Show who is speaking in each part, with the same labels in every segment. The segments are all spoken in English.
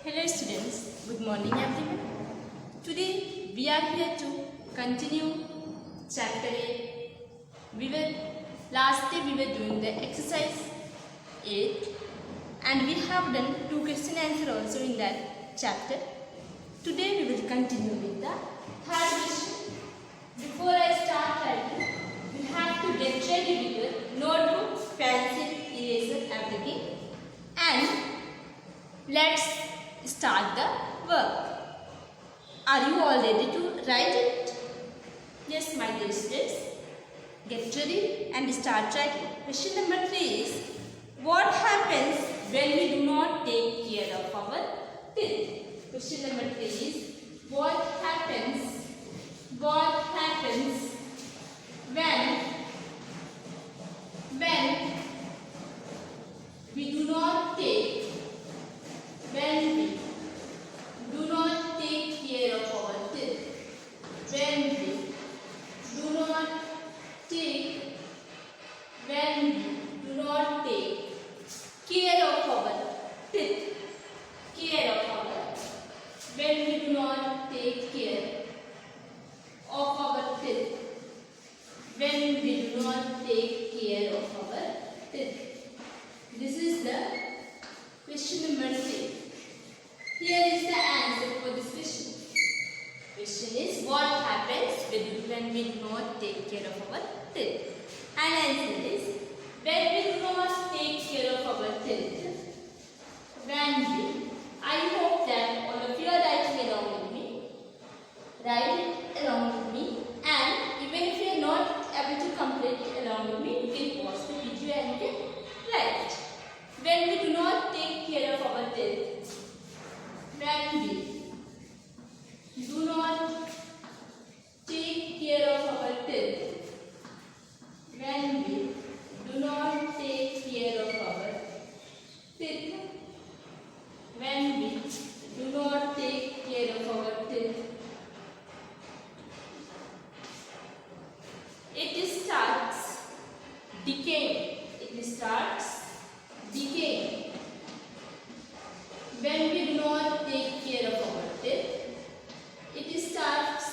Speaker 1: Hello students, good morning everyone. Today we are here to continue chapter 8. Last day we were doing the exercise 8 and we have done 2 question answer also in that chapter. Today we will continue with the third question. Before I start writing, you have to get ready with your notebook, pencil, eraser, everything, and let's start the work. Are you all ready to write it? Yes, my dear students. Get ready and start writing. Question number 3 is, what happens when we do not take care of our teeth? Question number 3 is, what happens when we do not take care of our teeth? When we do not take care of our teeth. When we do not take care of our teeth. When we do not take care of our teeth. This is the question number 3. Here is the answer for this question. Question is, what happens when we do not take care of our teeth? And answer is, when we do not take care of our teeth. I hope that all of you are writing along with me. Write it along with me, and even if you are not able to complete it along with me, you can pause the video and you can write. When we do not take care of our teeth. When we do not take care of our teeth. When we do not take care of our teeth. When we do not take care of our teeth. It starts decaying. When we do not take care of our teeth, it starts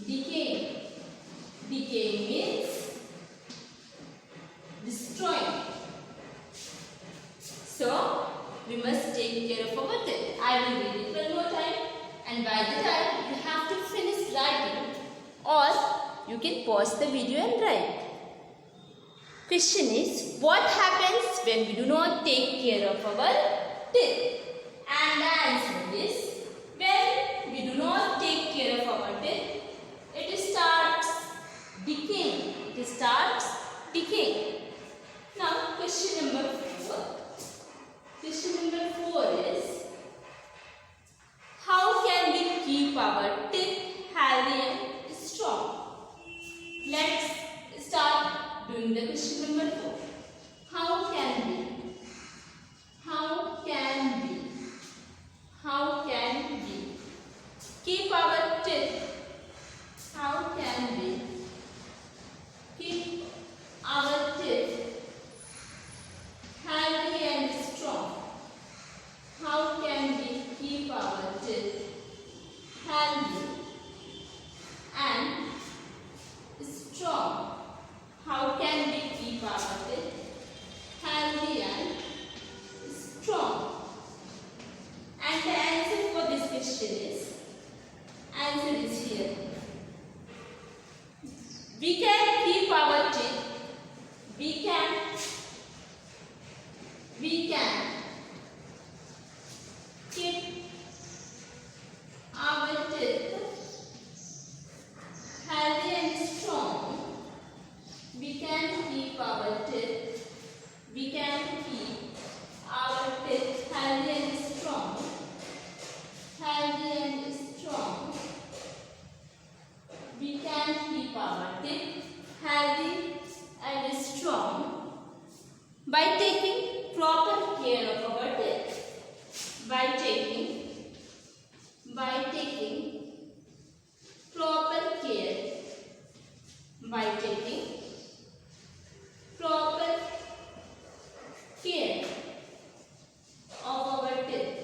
Speaker 1: decaying. Decaying means destroying. So, we must take care of our teeth. I will read it one more time, and by the time you have to finish writing, or you can pause the video and write. Question is, what happens when we do not take care of our teeth? And the answer is, when we do not take care of our teeth, it starts decaying. Now, question number 4. Question number 4 is, how can we keep our teeth healthy and strong? Let's start doing the question number 4. How can we keep our teeth? How can we keep our teeth healthy and strong? How can we keep our teeth healthy and strong? How can we keep our teeth healthy and strong? And the answer for this question is, answer is here. We can keep our teeth. We can keep our teeth healthy and strong. We can keep our teeth. We can keep our teeth healthy and strong. Healthy and strong. We can keep our teeth healthy and strong by taking proper care of our teeth. By taking proper care. By taking proper care of our teeth.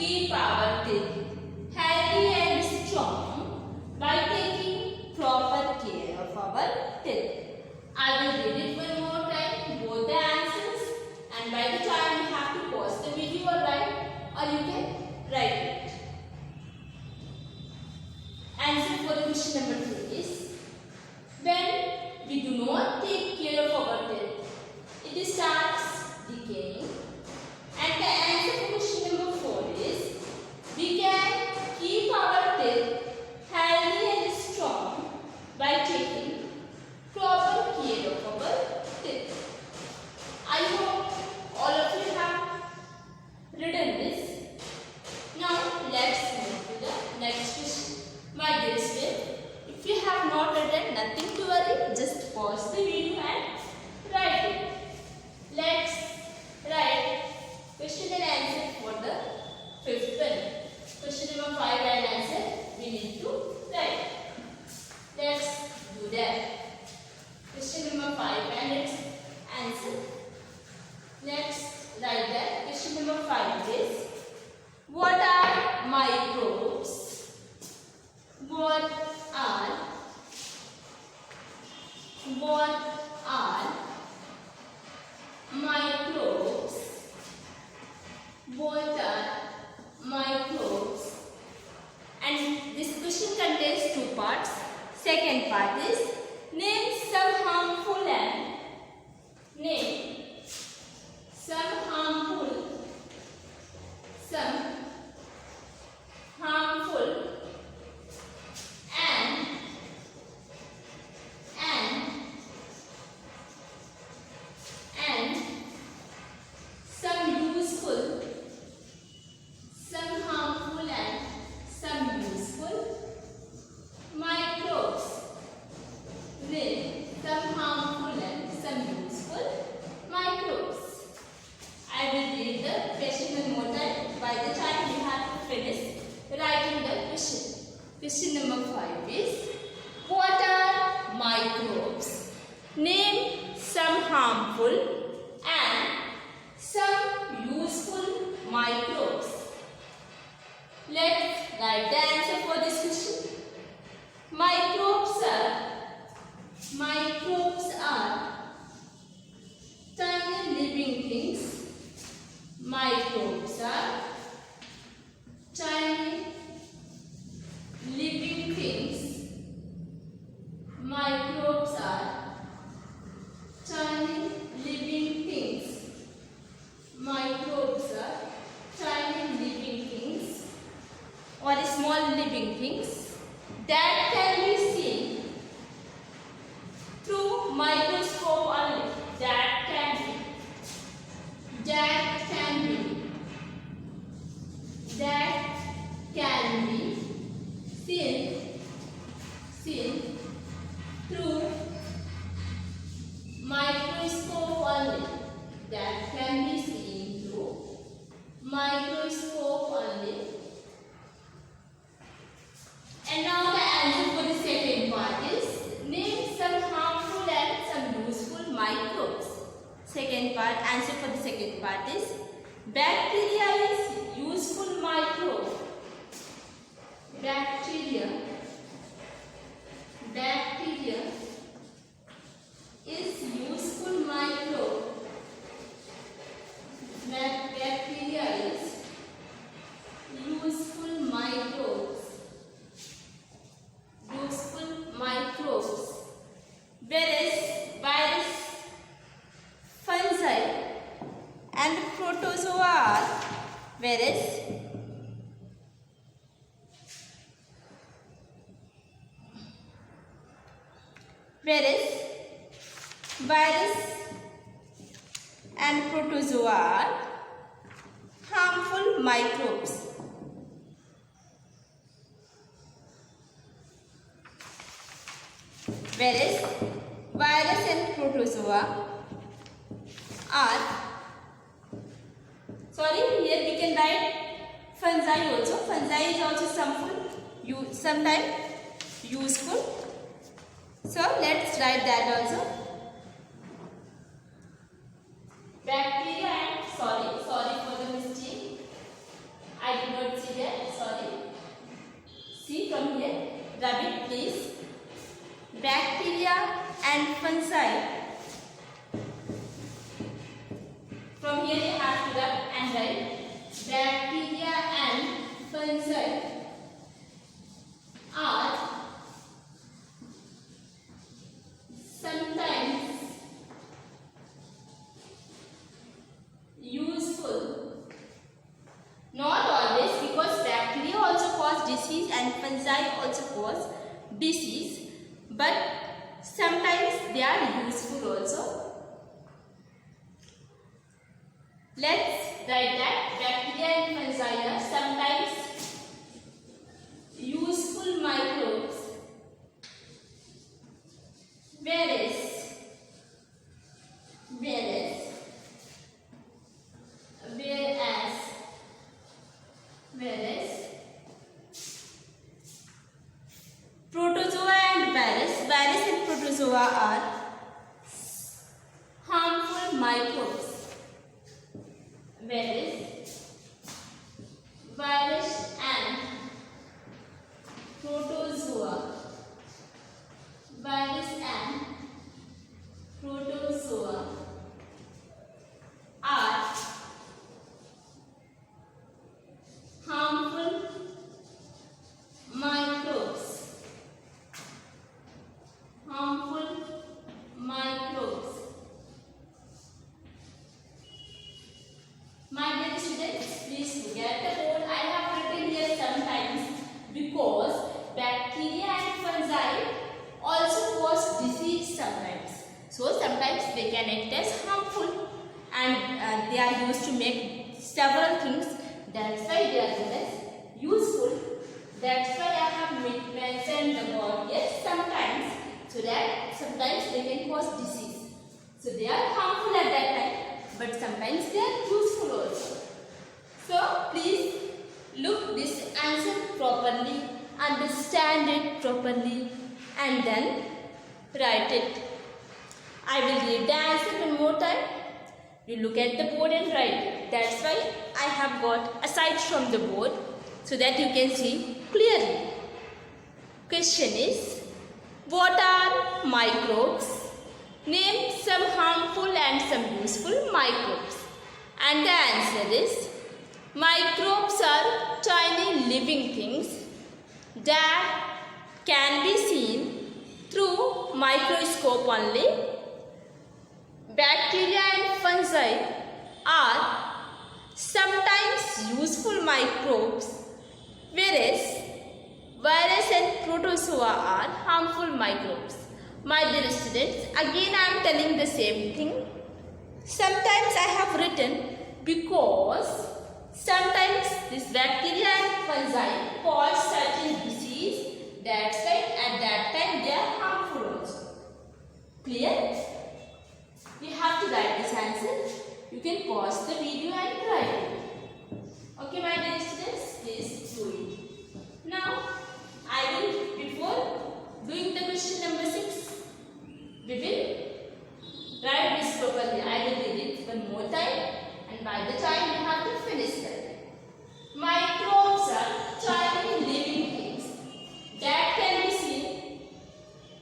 Speaker 1: keep our teeth healthy and strong by taking proper care of our teeth. I will read it one more time, both the answers, and by the time you have to pause the video or you can write it. Answer for the question number 2 is, when we do not take care of our teeth, it starts decaying. And the answer for question number 4 is, we can keep our teeth healthy and strong by taking proper care of our teeth. I hope all of you have written this. Now let's move to the next question. My dear student, if you have not written, nothing to worry, just pause the video and write it. Let's write question and answer for the 5th one. Question number 5 and answer we need to write. Let's do that. Question number 5 and its answer. Let's write that. Question number 5 is, what are microbes? What are microbes? What are microbes? And this question contains 2 parts. Second part is, name some harmful and some useful microbes. Name some harmful and some useful microbes. I will read the question one more time. By the time you have to finish writing the question. Question number 5 is, what are microbes? Name some harmful and some useful microbes. Let's write the answer for this question. Microbes are tiny living things. Microbes are tiny living things. Microbes are tiny living things. Microbes are tiny living things or small living things that can be seen through microscope only. That can be seen through microscope only. That can be seen through microscope only. And now the answer for the second part is, name some harmful and some useful microbes. Second part, answer for the second part is, bacteria is useful microbe. Bacteria is useful microbe. Bacteria is useful microbes. Whereas virus, fungi and protozoa are, whereas virus and protozoa are harmful microbes. Whereas virus and protozoa are, here we can write fungi also. Fungi is also sometimes useful. So let's write that also. Bacteria and sorry for the mistake. I did not see there. Sorry. See from here. Rabbit, please. Bacteria and fungi. From here you have to rub and write. Bacteria and fungi are sometimes useful. Not always, because bacteria also cause disease and fungi also cause disease, but sometimes they are useful also. Let's write that bacteria and fungi are sometimes useful microbes, whereas protozoa and virus and protozoa are harmful microbes, whereas virus and protozoa are harmful microbes. My dear students, please look at the board. I have written here sometimes, because bacteria and fungi also cause disease sometimes. So sometimes they can act as harmful, and they are used to make several things. That's why they are known as useful. That's why I have mentioned the word here sometimes, so that sometimes they can cause disease. So they are harmful at that time, but sometimes they are useful also. So please look this answer properly, understand it properly, and then write it. I will read the answer one more time. You look at the board and write it. That's why I have got aside from the board, so that you can see clearly. Question is, what are microbes? Name some harmful and some useful microbes. And the answer is, microbes are tiny living things that can be seen through microscope only. Bacteria and fungi are sometimes useful microbes, whereas virus and protozoa are harmful microbes. My dear students, again I am telling the same thing. Sometimes I have written because sometimes this bacteria and fungi cause certain disease. That's why at that time they are harmful also. Clear? We have to write this answer. You can pause the video and write it. Okay, my dear students, please do it. Now, I will, before doing the question number 6, we will write this properly. I will read it one more time, and by the time you have to finish that. Microbes are tiny living things that can be seen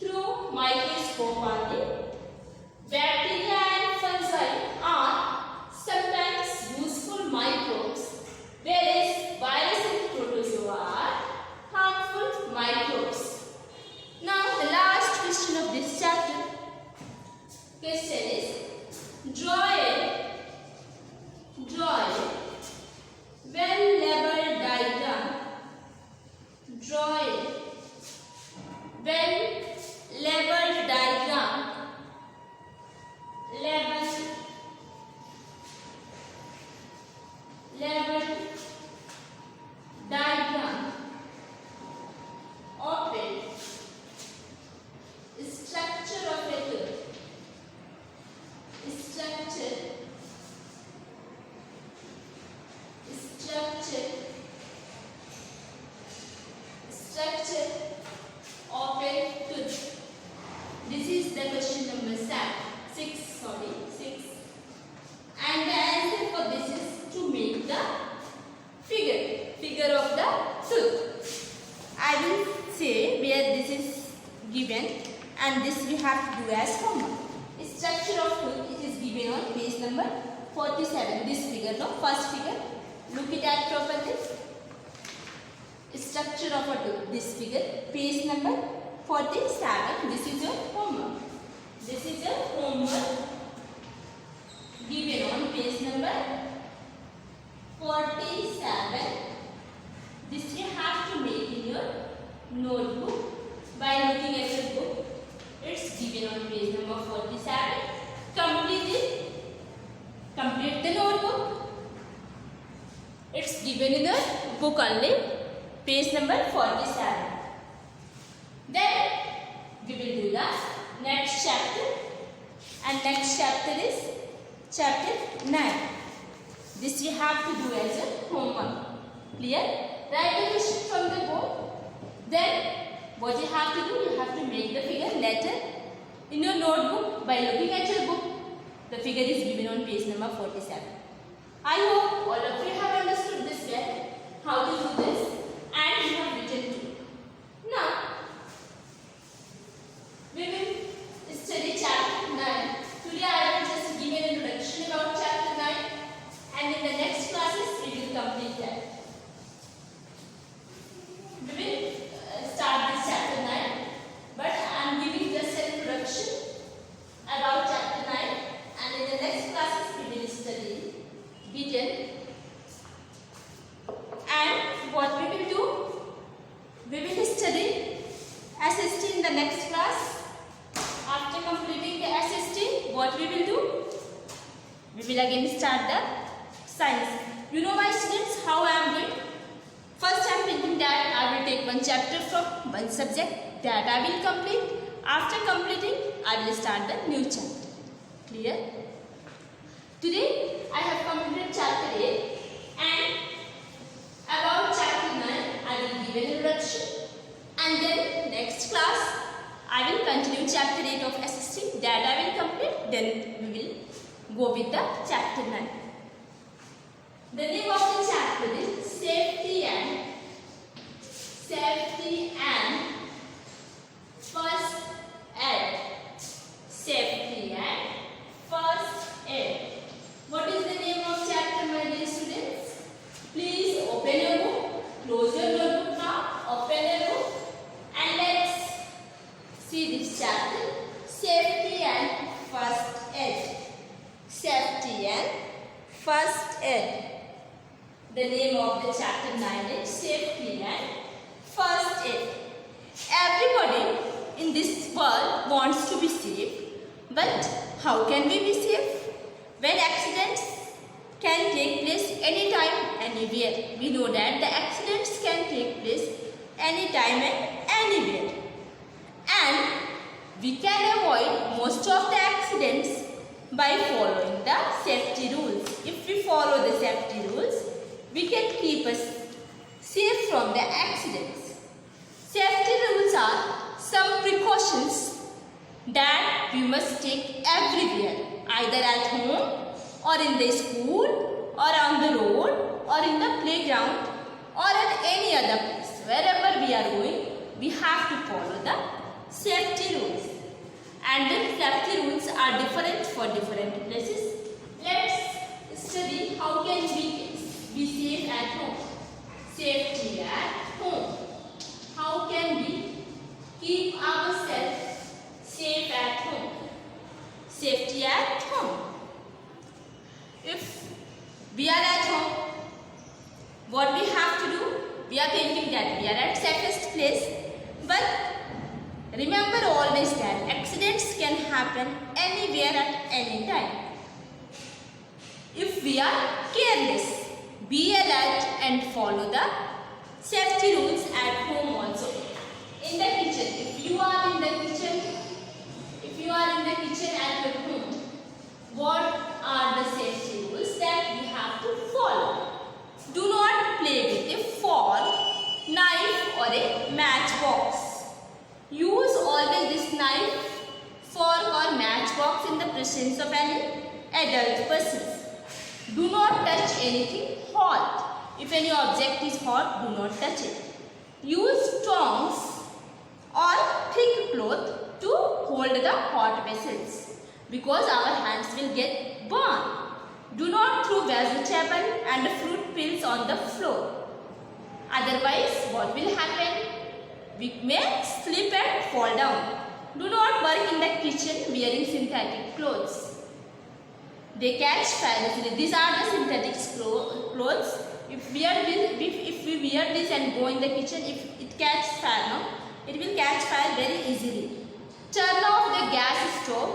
Speaker 1: through microscope only. Bacteria and fungi are sometimes I will say where this is given and this we have to do as homework. Structure of tooth, it is given on page number 47. This figure, no, first figure. Look it at properly. Structure of a tooth, this figure, page number 47. This is your homework. This is your homework given on page number 47. This you have to make in your notebook by looking at your book. It's given on page number 47. Complete it. Complete the notebook. It's given in the book only. Page number 47. Then we will do the next chapter. And next chapter is chapter 9. This you have to do as a homework. Clear? Write the question from the board. Then what you have to do, you have to make the figure letter in your notebook by looking at your book. The figure is given on page number 47. I hope all of you have understood this well, how to do this, and you have written too. Now, we will study chapter 9. Today I will just give an introduction about chapter 9, and in the next classes we will complete that. We will start this chapter 9, but I am giving just an introduction about chapter 9, and in the next classes we will study detail. And what we will do, we will study SST in the next class. After completing the SST, what we will do, we will again start the science. You know my students how I am doing. First I am thinking that I will take one chapter from one subject that I will complete. After completing, I will start the new chapter. Clear? Today I have completed chapter 8 and about chapter 9 I will give an introduction, and then next class I will continue chapter 8 of SST that I will complete. Then we will go with the chapter 9. The name of the chapter is Safety and First Aid. Safety and First Aid. What is the name of chapter, my dear students? Please open your book, close your notebook now, open your book, and let's see this chapter. Safety and First Aid. Safety and First Aid. The name of the chapter 9 is Safety and First Aid. Everybody in this world wants to be safe, but how can we be safe? When accidents can take place anytime, anywhere. We know that the accidents can take place anytime and anywhere. And we can avoid most of the accidents by following the safety rules. If we follow the safety rules, we can keep us safe from the accidents. Safety rules are some precautions that we must take everywhere, either at home or in the school or on the road or in the playground or at any other place. Wherever we are going, we have to follow the safety rules. And the safety rules are different for different places. Let's study how can we be safe at home. Safety at home. How can we keep ourselves safe at home? Safety at home. If we are at home, what we have to do? We are thinking that we are at safest place, but remember always that accidents can happen anywhere at any time. If we are careless, be alert and follow the safety rules at home also. In the kitchen, if you are in the kitchen at your home, what are the safety rules that we have to follow? Do not play with a fork, knife or a matchbox. Use always this knife, fork or matchbox in the presence of any adult persons. Do not touch anything hot. If any object is hot, do not touch it. Use tongs or thick cloth to hold the hot vessels because our hands will get burned. Do not throw vegetable and fruit peels on the floor. Otherwise, what will happen? We may slip and fall down. Do not work in the kitchen wearing synthetic clothes. They catch fire easily. These are the synthetic clothes. If we wear this and go in the kitchen, if it catches fire, no? It will catch fire very easily. Turn off the gas stove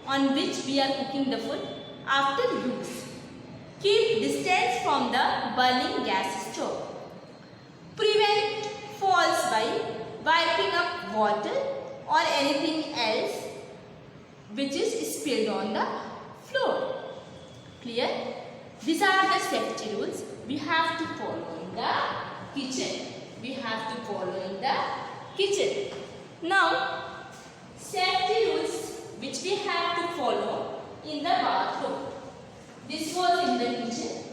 Speaker 1: on which we are cooking the food after use. Keep distance from the burning gas stove. Prevent falls by wiping up water or anything else which is spilled on the floor. Clear? These are the safety rules we have to follow in the kitchen. We have to follow in the kitchen. Now, safety rules which we have to follow in the bathroom. This was in the kitchen.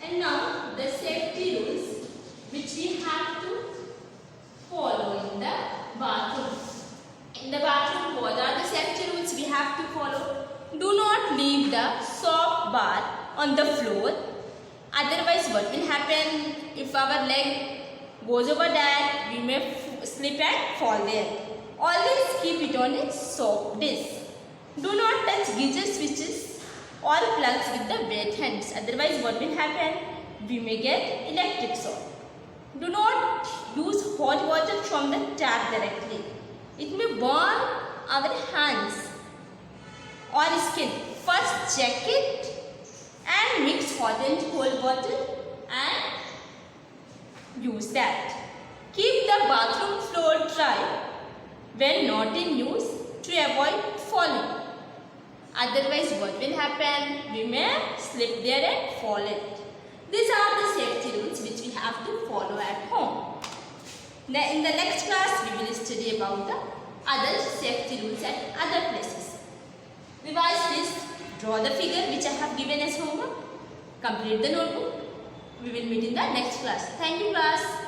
Speaker 1: And now, the safety rules which we have to follow in the bathroom. In the bathroom, what are the safety rules we have to follow? Do not leave the soap bar on the floor. Otherwise, what will happen? If our leg goes over that, we may slip and fall there. Always keep it on a soap dish. Do not touch geyser switches or plugs with the wet hands. Otherwise, what will happen? We may get electric shock. Do not use hot water from the tap directly. It may burn our hands or skin. First check it and mix hot and cold water and use that. Keep the bathroom floor dry when not in use to avoid falling. Otherwise, what will happen? We may slip there and fall it. These are the safety rules which we have to follow at home. Now, in the next class, we will study about the other safety rules at other places. Revise this. Draw the figure which I have given as homework. Complete the notebook. We will meet in the next class. Thank you, class.